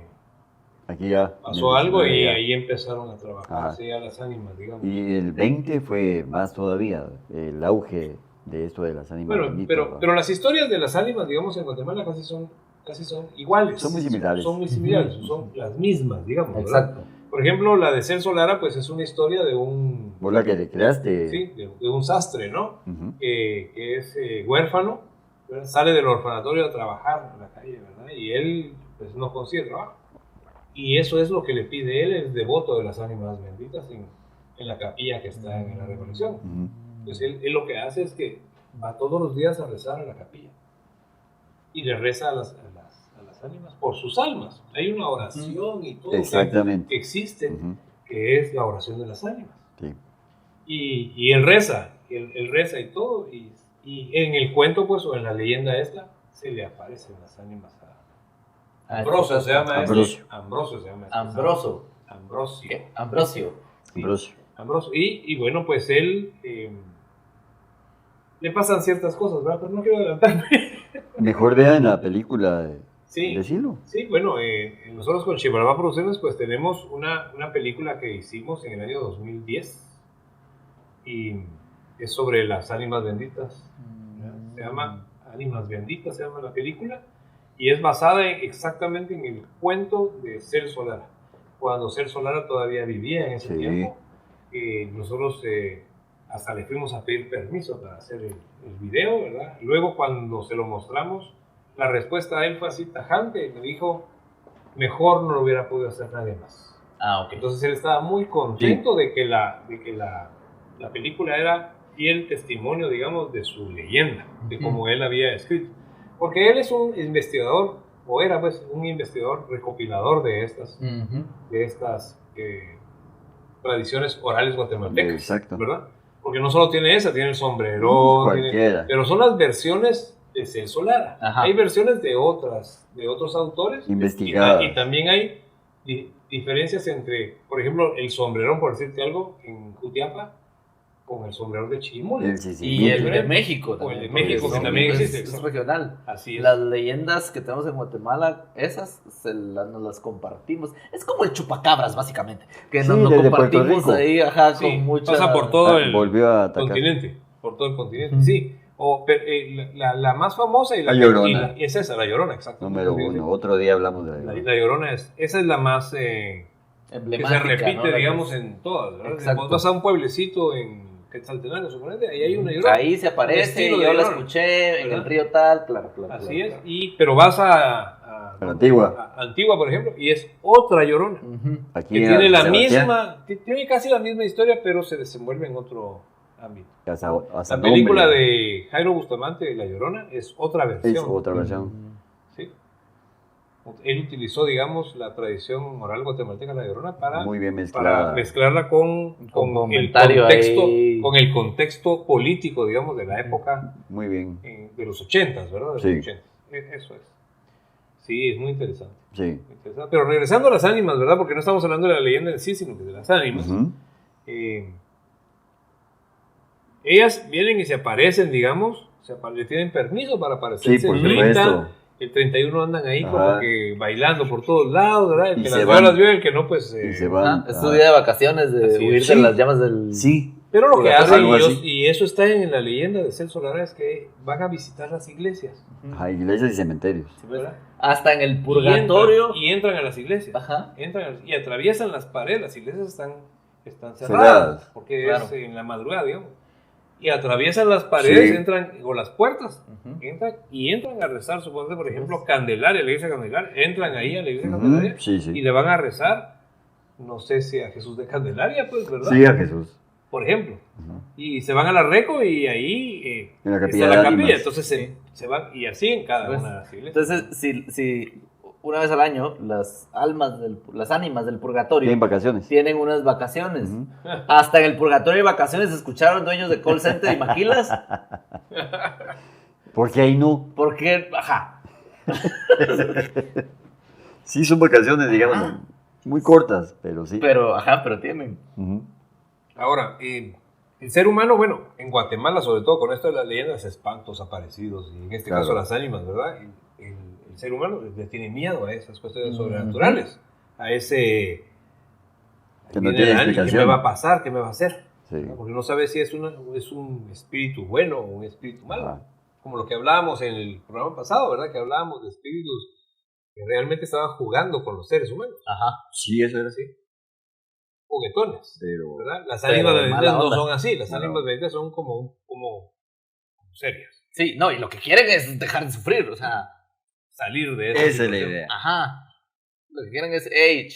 Aquí ya. pasó en el algo y 19 ya. ahí empezaron a trabajar Ajá. así a las ánimas, digamos. Y el 20 fue más todavía, el auge de esto de las ánimas. Bueno, benditas, ¿no? pero las historias de las ánimas, digamos, en Guatemala casi son iguales. Son muy similares. Son muy similares, son las mismas, digamos. ¿verdad? Exacto. Por ejemplo, la de Celso Lara, pues es una historia de un, Vos la que le creaste. sí, de un sastre, ¿no? Ujú. Que es huérfano, ¿verdad? Sale del orfanatorio a trabajar en la calle, ¿verdad? Y él, pues, no consigue trabajo. Y eso es lo que le pide él, es devoto de las ánimas benditas en la capilla que está en la Revolución. Ujú. Entonces él lo que hace es que va todos los días a rezar a la capilla y le reza a las ánimas por sus almas. Hay una oración y todo Exactamente. que existe, Ujú. que es la oración de las ánimas. Sí. Y él reza, él reza y todo, y en el cuento, pues, o en la leyenda esta, se le aparecen las ánimas a Ambrosio, se llama Ambrosio. Ambrosio se llama este Ambroso. santo. Ambrosio. ¿Qué? Ambrosio. Sí. Ambrosio. Ambrosio. Y bueno, pues él le pasan ciertas cosas, ¿verdad? Pero no quiero adelantarme. Mejor vean la película de Sí, Decilo. sí, bueno, nosotros con Chibalaba Producciones pues tenemos una película que hicimos en el año 2010 y es sobre las ánimas benditas. Se llama Ánimas Benditas, se llama la película, y es basada exactamente en el cuento de Celso Lara. Cuando Celso Lara todavía vivía en ese Sí. tiempo, nosotros hasta le fuimos a pedir permiso para hacer el video, ¿verdad? Luego cuando se lo mostramos, la respuesta a él fue así tajante, y me dijo, mejor no lo hubiera podido hacer nadie más. Ah, ok. Entonces él estaba muy contento de que la película era fiel testimonio, digamos, de su leyenda, de cómo él había escrito. Porque él es un investigador, o era pues un investigador recopilador de estas tradiciones orales guatemaltecas, Exacto. ¿verdad? Porque no solo tiene esa, tiene el sombrerón, Cualquiera. pero son las versiones de Celso Lara. Ajá. Hay versiones de otros autores. Investigadas. Y también hay diferencias entre, por ejemplo, el sombrerón, por decirte algo, en Jutiapa, con el sombrero de Chimol. Y el de México O el de también, México, porque que también es- existe. es regional. Así es. Las leyendas que tenemos en Guatemala, esas nos las compartimos. Es como el chupacabras, básicamente. Que Sí, nos lo desde Puerto compartimos Rico. ahí, ajá, Sí, con mucha... pasa por todo el Volvió a atacar. continente. Por todo el continente, Ujú. sí. La más famosa y La Llorona. y es esa, la Llorona, exacto. Número Sí, sí. uno. Otro día hablamos de La, la la Llorona esa es la más que se emblemática, repite, ¿no? La digamos, que- en todas, ¿verdad? Exacto. Cuando vas a un pueblecito en Quetzaltenango, suponete, ahí hay una Llorona. Ahí se Un aparece, estilo de yo la Llorona, escuché en ¿verdad? el río tal, claro. Así es. claro. Pero vas a la Antigua. a Antigua, por ejemplo, y es otra Llorona. Ujú. Aquí Que en tiene la San Sebastián, misma, tiene casi la misma historia, pero se desenvuelve en otro ámbito. hasta La película nombre. de Jairo Bustamante, La Llorona, es otra versión. Es otra versión. ¿Sí? Él utilizó, digamos, la tradición oral guatemalteca de La Llorona para Muy bien mezclada. para mezclarla con el comentario contexto, ahí. con el contexto político, digamos, de la época Muy bien. de los 80s, ¿verdad? De Sí. los 80s. Eso es. Sí, es muy interesante. Sí. Muy interesante. Pero regresando a las ánimas, ¿verdad? Porque no estamos hablando de la leyenda en sí, sino que de las ánimas. Ujú. Ellas vienen y se aparecen, digamos, le tienen permiso para aparecerse. Sí, por el 30, supuesto. el 31 andan ahí Ajá. como que bailando por todos lados, ¿verdad? El Y que se las vio, van. las vio, el que no, pues... Y se Ajá, van. es su día de vacaciones, de Así es. huir Sí. de las llamas del... Sí. Pero lo que Algo hacen, así. y eso está en la leyenda de Celso Lara, es que van a visitar las iglesias. A iglesias y cementerios. ¿verdad? Hasta en el purgatorio. Y entran a las iglesias. Ajá. Y atraviesan las paredes. Las iglesias están cerradas. Cerradas. Porque Claro. es en la madrugada, digamos. Y atraviesan las paredes, Sí. entran, o las puertas. Ujú. Entran a rezar, suponte, por ejemplo, Candelaria, la iglesia Candelaria. Entran ahí a la iglesia Ujú. Candelaria Sí, y sí. le van a rezar, no sé si a Jesús de Candelaria, pues, ¿verdad? Sí, a Jesús. Por ejemplo. Ujú. Y se van a la Reco y ahí En la está capilla la de capilla. ánimas. Entonces se van, y así en cada Pues, una de las iglesias. Entonces, si una vez al año las ánimas del purgatorio Tienen vacaciones. tienen unas vacaciones. Ujú. Hasta en el purgatorio de vacaciones escucharon dueños de call center y maquilas. Porque ahí no. Porque, ajá. Sí, son vacaciones, digamos, muy cortas, pero sí. Pero tienen. Ujú. Ahora, el ser humano, bueno, en Guatemala, sobre todo con esto de las leyendas, espantos aparecidos, y en este Claro. caso las ánimas, ¿verdad? El ser humano le tiene miedo a esas cuestiones Ujú. sobrenaturales, a ese... Que no viene tiene el ángel, ¿qué explicación. me va a pasar? ¿Qué me va a hacer? Sí. ¿No? Porque no sabe si es un espíritu bueno o un espíritu malo. Ajá. Como lo que hablábamos en el programa pasado, ¿verdad? Que hablábamos de espíritus que realmente estaban jugando con los seres humanos. Ajá. Sí, eso era así. Juguetones, Pero ¿verdad? Las Pero ánimas de benditas mala no onda. son así. Las No. ánimas benditas son como serias. Sí, no, y lo que quieren es dejar de sufrir, o sea, Salir de esa esa es la situación. idea. ajá. Lo que quieren es, hey,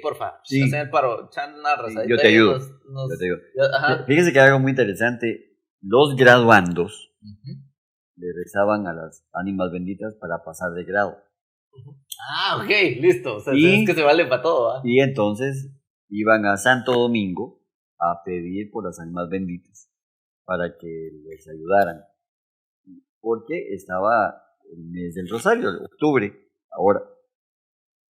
porfa, Sí. hacen el paro, chan narras. Sí, ahí yo está, te ayudo. nos- Yo te digo. Ajá. Fíjense que hay algo muy interesante. Los graduandos Ujú. le rezaban a las ánimas benditas para pasar de grado. Ah, ok, listo. O sea, Y- es que se vale para todo, ¿ah? Y entonces iban a Santo Domingo a pedir por las ánimas benditas para que les ayudaran. Porque estaba el mes del Rosario, octubre, ahora.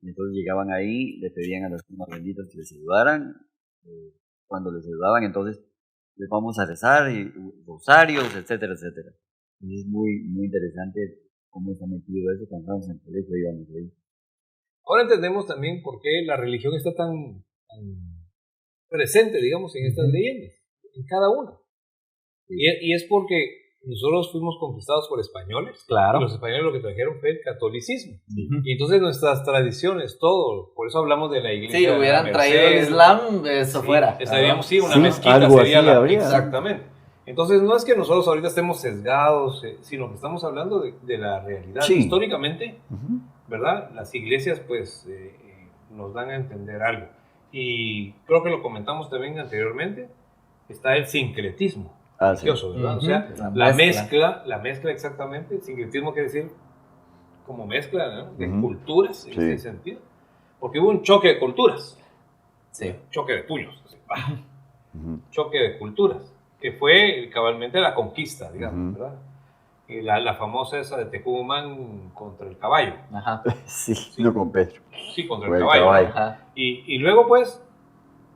Entonces llegaban ahí, le pedían a las ánimas benditas que les ayudaran. Cuando les ayudaban, entonces les vamos a rezar, y rosarios, etcétera, etcétera. Y es muy, muy interesante cómo está metido eso. Cuando estábamos en el colegio íbamos ahí. Ahora entendemos también por qué la religión está tan presente, digamos, en estas leyendas, en cada una. Y es porque nosotros fuimos conquistados por españoles. Claro. Y los españoles lo que trajeron fue el catolicismo. Ujú. Y entonces nuestras tradiciones, todo, por eso hablamos de la iglesia. Sí, de la hubieran Merced, traído el Islam, eso sí, fuera. estaríamos, sí, una Sí, mezquita algo sería así la... habría. Exactamente. Entonces no es que nosotros ahorita estemos sesgados, sino que estamos hablando de la realidad. Sí. Históricamente, Ujú. ¿verdad? Las iglesias pues nos dan a entender algo. Y creo que lo comentamos también anteriormente, está el sincretismo Ah, sí. religioso, ¿verdad? O Ujú. sea, La la mezcla exactamente, el sincretismo quiere decir como mezcla, ¿no? De Ujú. culturas en Sí. ese sentido. Porque hubo un choque de culturas, Sí. choque de puños, así, ¡pah! Ujú. Choque de culturas, que fue cabalmente la conquista, digamos, Ujú. ¿verdad? Y la famosa esa de Tecumán contra el caballo. Ajá. Sí, no con Pedro. Sí, contra Fue el el caballo. caballo. Ajá. Y luego, pues,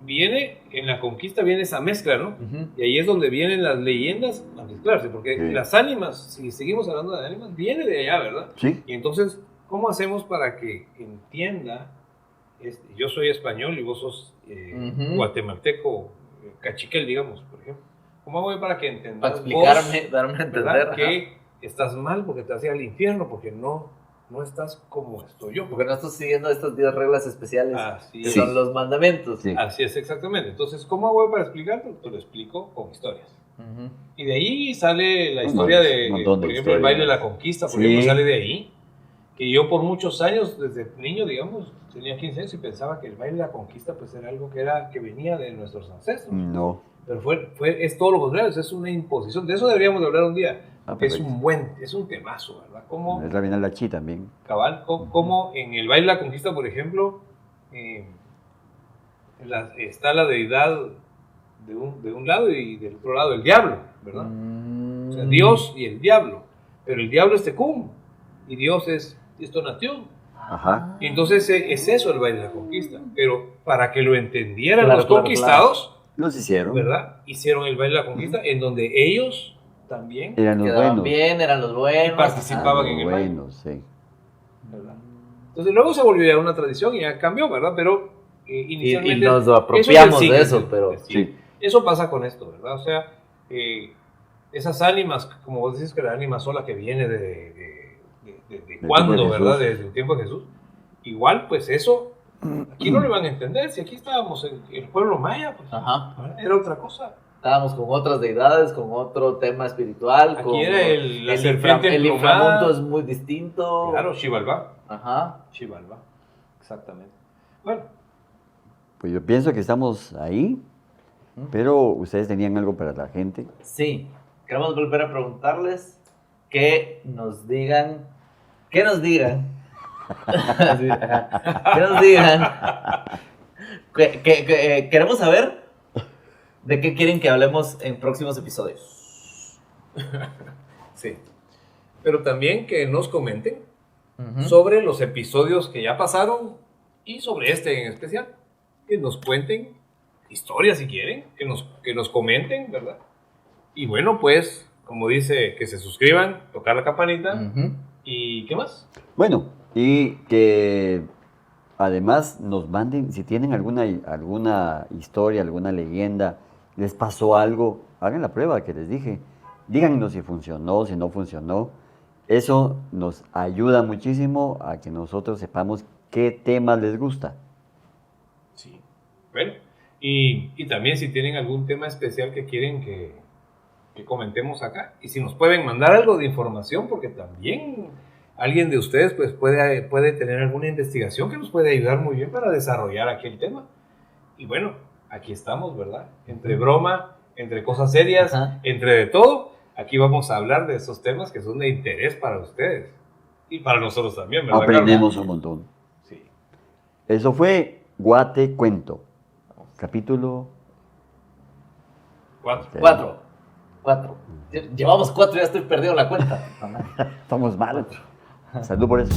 viene, en la conquista viene esa mezcla, ¿no? Y ahí es donde vienen las leyendas a mezclarse, porque Sí. las ánimas, si seguimos hablando de ánimas, viene de allá, ¿verdad? Sí. Y entonces, ¿cómo hacemos para que entienda? Yo soy español y vos sos guatemalteco, cachiquel, digamos, por ejemplo. ¿Cómo hago yo para que entendas Para explicarme, vos, darme a entender. ¿verdad? Ajá. Que estás mal porque te vas a ir al infierno, porque no estás como estoy yo. Porque no estás siguiendo estas 10 reglas especiales Así que es. son los mandamientos. Sí. Así es, exactamente. Entonces, ¿cómo hago yo para explicarte? Te lo explico con historias. Y de ahí sale la Un historia montón- de, un montón de por ejemplo, el historias. baile de la conquista, por Sí. ejemplo, sale de ahí. Que yo por muchos años, desde niño, digamos, tenía 15 años y pensaba que el baile de la conquista pues era algo que venía de nuestros ancestros. No. Pero es todo lo contrario, es una imposición. De eso deberíamos de hablar un día. Ah, Porque es perfecto. es un temazo, ¿verdad? Como Es la Bienal Lachi también. cabal, como en el baile de la conquista, por ejemplo, está la deidad de un lado y del otro lado el diablo, ¿verdad? O sea, Dios y el diablo. Pero el diablo es Tecún y Dios es Tonatiuh. Ajá. Y entonces es eso el baile de la conquista. Pero para que lo entendieran Claro, los claro, conquistados, Los hicieron. ¿verdad? Hicieron el baile de la conquista en donde ellos también Eran los Quedaban buenos. bien, eran los buenos. participaban en Los el baile. buenos, sí. ¿verdad? Entonces luego se volvió ya una tradición y ya cambió, ¿verdad? Pero inicialmente... Y nos lo eso apropiamos es el de signo, eso, pero... Sí. Eso pasa con esto, ¿verdad? O sea, esas ánimas, como vos decís que la ánima sola que viene de cuándo, tiempo de ¿verdad? Jesús. Desde el tiempo de Jesús. Igual, pues eso, aquí no lo van a entender. Si aquí estábamos en el pueblo maya, pues Ajá. era otra cosa. Estábamos con otras deidades, con otro tema espiritual. Aquí con era la serpiente el emplumada. inframundo es muy distinto. Claro, Xibalbá. Ajá. Xibalbá, exactamente. Bueno, Pues yo pienso que estamos ahí, pero ustedes tenían algo para la gente. Sí. Queremos volver a preguntarles que nos digan. Que nos digan. Sí, ajá. Que nos digan. Queremos saber de qué quieren que hablemos en próximos episodios. sí. Pero también que nos comenten Ujú. sobre los episodios que ya pasaron y sobre este en especial. Que nos cuenten historias si quieren, que nos comenten, ¿verdad? Y bueno, pues, como dice, que se suscriban, tocar la campanita Ujú. y ¿qué más? Bueno, y que además nos manden, si tienen alguna historia, alguna leyenda, les pasó algo, hagan la prueba que les dije. Díganos si funcionó, si no funcionó. Eso nos ayuda muchísimo a que nosotros sepamos qué temas les gusta. Sí. Bueno, y también si tienen algún tema especial que quieren que comentemos acá. Y si nos pueden mandar algo de información, porque también alguien de ustedes pues puede tener alguna investigación que nos puede ayudar muy bien para desarrollar aquí el tema. Y bueno, aquí estamos, ¿verdad? Entre broma, entre cosas serias, Ajá. entre de todo. Aquí vamos a hablar de esos temas que son de interés para ustedes. Y para nosotros también, ¿verdad? Aprendemos un montón. Sí. Eso fue Guate Cuento, capítulo 4. 4. Llevamos 4, ya estoy perdido en la cuenta. Estamos mal. Salud por eso.